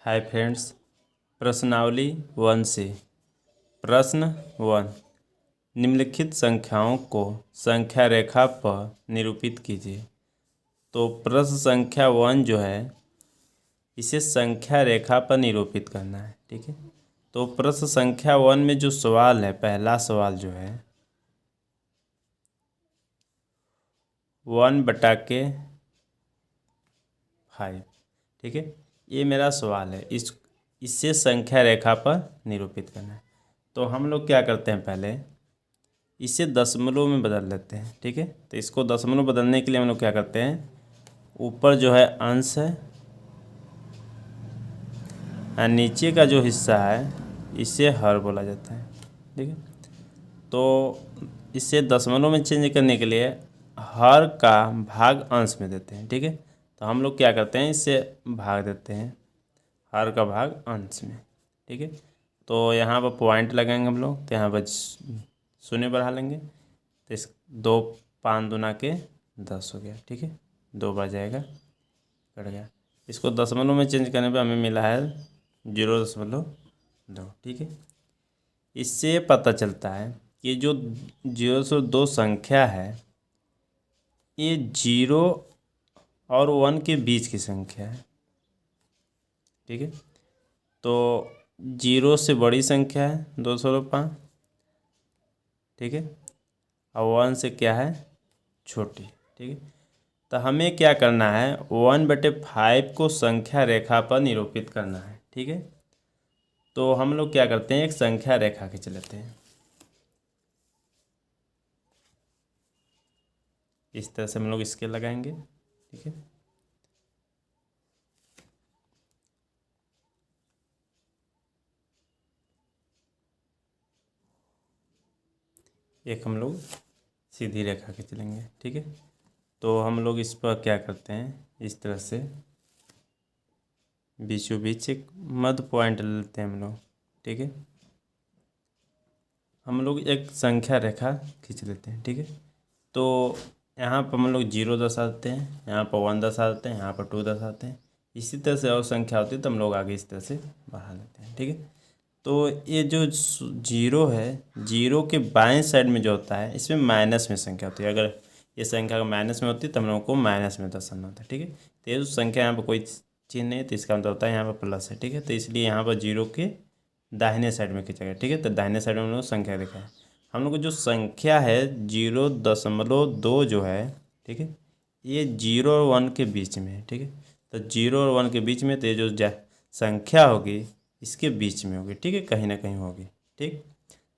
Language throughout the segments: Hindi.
Hi friends. प्रश्नावली 1 से प्रश्न 1। निम्नलिखित संख्याओं को संख्या रेखा पर निरूपित कीजिए। तो प्रश्न संख्या 1 जो है इसे संख्या रेखा पर निरूपित करना है। ठीक है, तो प्रश्न संख्या 1 में जो सवाल है, पहला सवाल जो है 1/5। ठीक है, ये मेरा सवाल है, इससे संख्या रेखा पर निरूपित करना है। तो हम लोग क्या करते हैं, पहले इसे दशमलव में बदल लेते हैं। ठीक है, तो इसको दशमलव बदलने के लिए हम लोग क्या करते हैं, ऊपर जो है अंश है और नीचे का जो हिस्सा है इसे हर बोला जाता है। ठीक है, तो इसे दशमलव में चेंज करने के लिए हर का भाग अंश में देते हैं। ठीक है, तो हम लोग क्या करते हैं, इससे भाग देते हैं हर का भाग अंश में। ठीक है, तो यहाँ पर पॉइंट लगाएंगे हम लोग, तो यहाँ पर शून्य बढ़ा लेंगे, तो इस 2 5 दूना के 10 हो गया। ठीक है, 2 बार जाएगा, कट गया। इसको दशमलव में चेंज करने पे हमें मिला है 0.2। ठीक है, इससे पता चलता है कि जो 0.2 संख्या है ये 0 और 1 के बीच की संख्या है। ठीक है, तो 0 से बड़ी संख्या है 2.5। ठीक है, और 1 से क्या है, छोटी। ठीक है, तो हमें क्या करना है, 1/5 को संख्या रेखा पर निरूपित करना है। ठीक है, तो हम लोग क्या करते हैं, एक संख्या रेखा खींच लेते हैं। इस तरह से हम लोग स्केल लगाएंगे। ठीक है, एक हम लोग सीधी रेखा खींच लेंगे। ठीक है, तो हम लोग इस पर क्या करते हैं, इस तरह से बीचों बीच एक मध्य पॉइंट ले लेते हैं हम लोग। ठीक है, हम लोग एक संख्या रेखा खींच लेते हैं। ठीक है, तो यहाँ पर हम लोग 0 दर्शाते हैं, यहाँ पर 1 दर्शाते हैं, यहाँ पर 2 दर्शाते हैं। इसी तरह से और संख्या होती है तो हम लोग आगे इस तरह से बढ़ा लेते हैं। ठीक है, तो ये जो 0 है, 0 के बाएं साइड में जो होता है इसमें माइनस में संख्या होती है। अगर ये संख्या माइनस में होती है तो हम लोगों को माइनस में दर्शाना होता है। ठीक है, तो ये जो संख्या यहाँ पर कोई चिन्ह नहीं है तो इसका मतलब होता है यहाँ पर प्लस है। ठीक है, तो इसलिए यहाँ पर 0 के दाहिने साइड में खींचा गया। ठीक है, तो दाहिने साइड में हम लोग संख्या देखा है। हम लोग को जो संख्या है 0.2 जो है, ठीक है, ये 0 और 1 के बीच में है। ठीक है, तो 0 और 1 के बीच में, तो ये जो संख्या होगी इसके बीच में होगी। ठीक है, कहीं ना कहीं होगी। ठीक,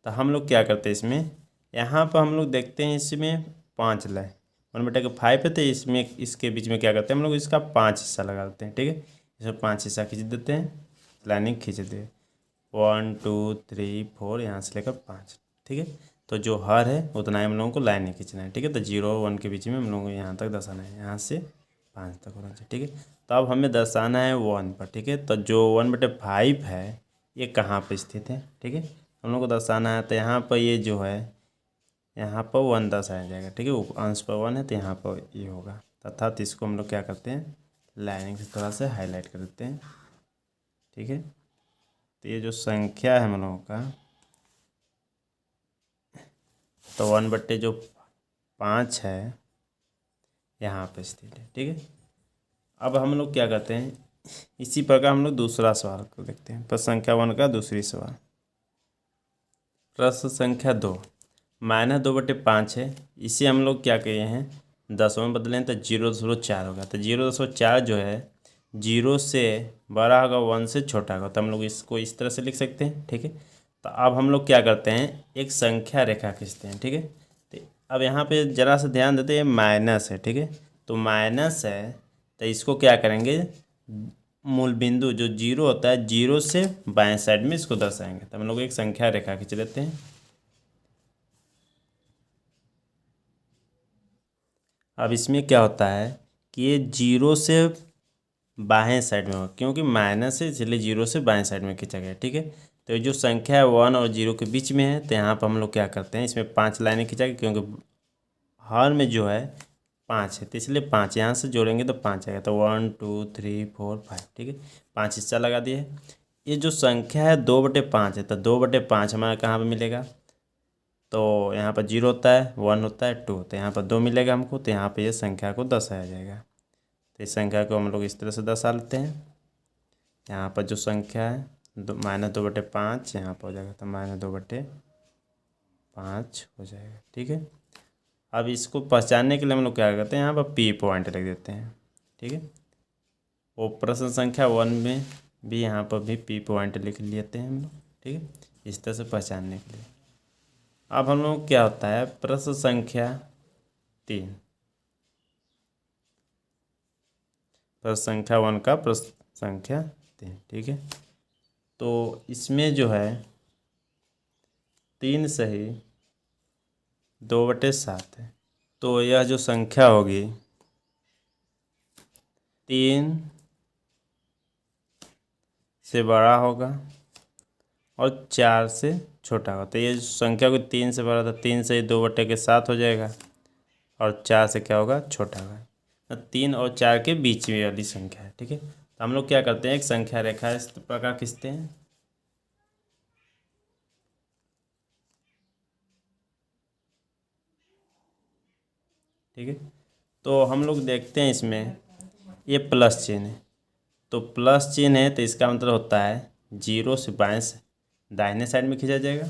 तो हम लोग क्या करते हैं, इसमें यहाँ पर हम लोग देखते हैं इसमें 5 लाए 1/5 है, तो इसमें इसके बीच में क्या करते हैं हम लोग, इसका 5 हिस्सा लगा देते हैं। ठीक है, इसमें 5 हिस्सा खींच देते हैं, लाइनिंग खींच देते हैं 1 2 3 4 यहाँ से लेकर 5। ठीक है, तो जो हर है उतना ही हम लोगों को लाइनें खींचना है। ठीक है, तो 0 और 1 के बीच में हम लोगों को यहाँ तक दर्शाना है, यहाँ से 5 तक होना चाहिए। ठीक है, तो अब हमें दर्शाना है 1 पर। ठीक है, तो जो 1/5 है ये कहाँ पर स्थित है। ठीक है, हम लोग को दर्शाना है, तो यहाँ पर ये जो है यहाँ पर 1 दर्शाया जाएगा। ठीक है, अंश पर 1 है तो यहाँ पर ये होगा, अर्थात इसको हम लोग क्या करते हैं, लाइनिंग से थोड़ा सा हाईलाइट कर देते हैं। ठीक है, तो ये जो संख्या है हम लोगों का, तो 1/5 है यहाँ पे स्थित है। ठीक है, अब हम लोग क्या करते हैं, इसी प्रकार हम लोग दूसरा सवाल को देखते हैं। प्रश्न संख्या 1 का दूसरी सवाल, प्रश्न संख्या 2 -2/5 है। इसे हम लोग क्या किए हैं, 10 में बदलें तो 0.4 होगा। तो 0.4 जो है 0 से बड़ा होगा, 1 से छोटा होगा, तो हम लोग इसको इस तरह से लिख सकते हैं। ठीक है, तो अब हम लोग क्या करते हैं, एक संख्या रेखा खींचते हैं। ठीक है, तो अब यहाँ पे ज़रा सा ध्यान देते हैं, माइनस है। ठीक है, तो माइनस है तो इसको क्या करेंगे, मूल बिंदु जो 0 होता है 0 से बाएं साइड में इसको दर्शाएंगे। तो हम लोग एक संख्या रेखा खींच लेते हैं। अब इसमें क्या होता है कि ये 0 से बाएं साइड में होगा, क्योंकि माइनस है इसलिए 0 से बाएं साइड में खींचा गया। ठीक है, तो ये जो संख्या है 1 और 0 के बीच में है, तो यहाँ पर हम लोग क्या करते हैं, इसमें 5 लाइनें खींचा गया, क्योंकि हर में जो है 5 है, तो इसलिए 5 यहाँ से जोड़ेंगे तो 5 आएगा। तो 1 2 3 4 5, ठीक है, 5 हिस्सा लगा दिए। ये जो संख्या है 2/5 है, तो 2/5 हमारा कहाँ पे मिलेगा? तो यहाँ पर 0 होता है, 1 होता है, 2, तो यहाँ पर 2 मिलेगा हमको। तो यहाँ पे ये संख्या को दर्शाया जाएगा। तो इस संख्या को हम लोग इस तरह से दर्शा लेते हैं। यहाँ पर जो संख्या है -2/5 यहाँ पर हो जाएगा, तो -2/5 हो जाएगा, ठीक है। अब इसको पहचानने के लिए हम लोग क्या करते हैं, यहाँ पर P पॉइंट रख देते हैं, ठीक है। वो प्रश्न संख्या 1 में भी यहाँ पर भी P पॉइंट लिख लेते हैं हम लोग, ठीक है, इस तरह से पहचानने के लिए। अब हम लोग क्या होता है, प्रश्न संख्या 3, प्रश्न संख्या 1 का प्रश्न संख्या 3, ठीक है। तो इसमें जो है 3 सही 2/7 है। तो यह जो संख्या होगी 3 से बड़ा होगा और 4 से छोटा होगा। तो ये जो संख्या को 3 से बड़ा था, 3 से 2/7 हो जाएगा और 4 से क्या होगा, छोटा होगा। तो 3 और 4 के बीच में वाली संख्या है, ठीक है। तो हम लोग क्या करते हैं, एक संख्या रेखा इस प्रकार खींचते हैं, ठीक है। तो हम लोग देखते हैं इसमें ये प्लस चिन्ह है, तो प्लस चिन्ह है तो इसका मतलब होता है 0 से बाएं से दाहिने साइड में खींचा जाएगा।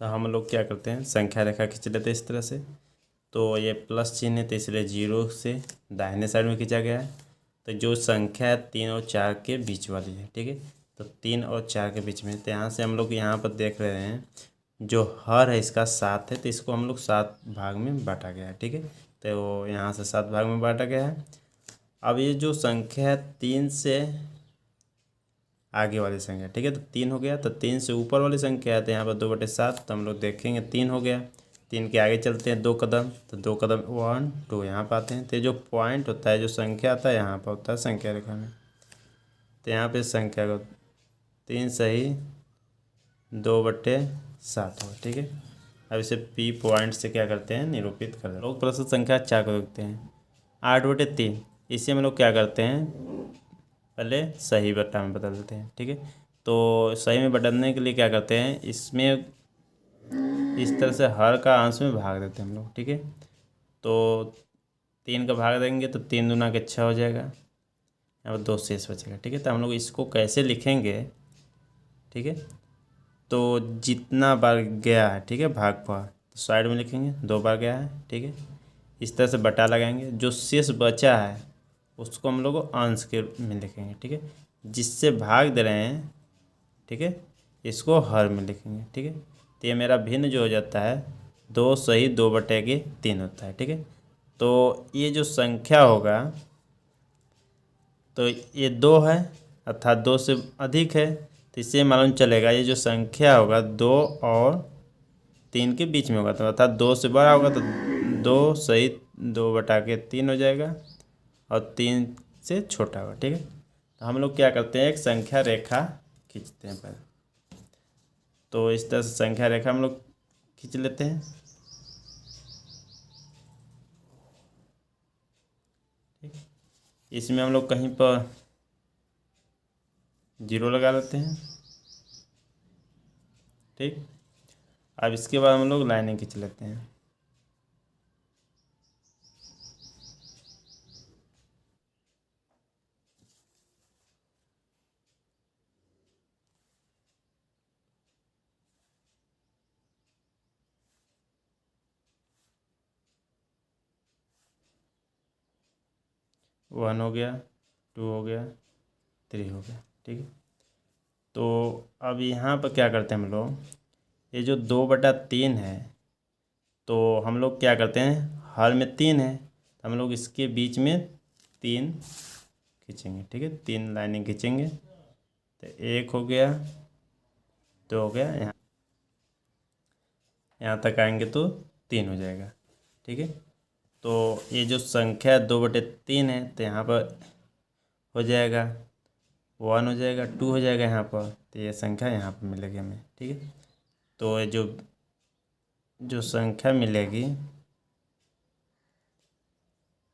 तो हम लोग क्या करते हैं, संख्या रेखा खींच लेते हैं इस तरह से। तो ये प्लस चिन्ह है तो इसलिए 0 से दाहिने साइड में खींचा गया है। तो जो संख्या है 3 और 4 के बीच वाली है, ठीक है। तो 3 और 4 के बीच में, तो यहाँ से हम लोग यहाँ पर देख रहे हैं जो हर है इसका 7 है, तो इसको हम लोग 7 भाग में बांटा गया है, ठीक है। तो यहाँ से 7 भाग में बांटा गया है। अब ये जो संख्या है 3 से आगे वाली संख्या, ठीक है, तो 3 हो गया। तो 3 से ऊपर वाली संख्या है तो यहाँ पर 2/7, तो हम लोग देखेंगे 3 हो गया। 3 के आगे चलते हैं 2 कदम, तो 2 कदम 1 2 यहाँ पर आते हैं। तो जो पॉइंट होता है, जो संख्या आता है यहाँ पर होता है संख्या रेखा में। तो यहाँ पे संख्या को 3 सही 2/7 होगा, ठीक है। अब इसे P पॉइंट से क्या करते हैं, निरूपित कर देते हैं। लोग प्रश्न संख्या 4 को देखते हैं, 8/3। इसे हम लोग क्या करते हैं, पहले सही बट्टा में बदल देते हैं, ठीक है। तो सही में बदलने के लिए क्या करते हैं, इसमें इस तरह से हर का अंश में भाग देते हैं हम लोग, ठीक है। तो 3 का भाग देंगे तो 3 दूना के 6 हो जाएगा, यहाँ पर 2 शेष बचेगा, ठीक है। तो हम लोग इसको कैसे लिखेंगे, ठीक है। तो जितना बार गया है, ठीक है, भाग पर तो साइड में लिखेंगे 2 बार गया है, ठीक है। इस तरह से बटा लगाएंगे, जो शेष बचा है उसको हम लोग अंश के में लिखेंगे, ठीक है। जिससे भाग दे रहे हैं, ठीक है, इसको हर में लिखेंगे, ठीक है। तो ये मेरा भिन्न जो हो जाता है 2 सही 2/3 होता है, ठीक है। तो ये जो संख्या होगा, तो ये 2 है अर्थात 2 से अधिक है, तो इससे मालूम चलेगा ये जो संख्या होगा 2 और 3 के बीच में होगा, तो अर्थात 2 से बड़ा होगा तो 2 सही 2/3 हो जाएगा और 3 से छोटा होगा, ठीक है। तो हम लोग क्या करते हैं, एक संख्या रेखा खींचते हैं पहले। तो इस तरह से संख्या रेखा हम लोग खींच लेते हैं, ठीक। इसमें हम लोग कहीं पर 0 लगा लेते हैं, ठीक। अब इसके बाद हम लोग लाइनें खींच लेते हैं, 1 हो गया, 2 हो गया, 3 हो गया, ठीक है। तो अब यहाँ पर क्या करते हैं हम लोग, ये जो 2/3 है, तो हम लोग क्या करते हैं, हर में 3 है तो हम लोग इसके बीच में 3 खींचेंगे, ठीक है। 3 लाइनें खींचेंगे, तो 1 हो गया, 2 हो गया, यहाँ तक आएंगे तो 3 हो जाएगा, ठीक है। तो ये जो संख्या 2/3 है तो यहाँ पर हो जाएगा 1 हो जाएगा, 2 हो जाएगा यहाँ पर, तो ये संख्या यहाँ पर मिलेगी हमें। ठीक है, तो ये जो संख्या मिलेगी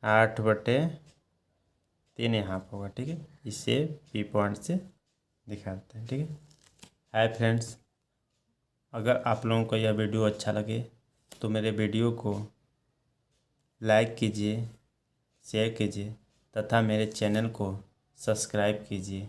8/3 यहाँ पर होगा। ठीक है, इसे पी पॉइंट से दिखाते हैं। ठीक है, हाय फ्रेंड्स, अगर आप लोगों को यह वीडियो अच्छा लगे तो मेरे वीडियो को लाइक कीजिए, शेयर कीजिए तथा मेरे चैनल को सब्सक्राइब कीजिए।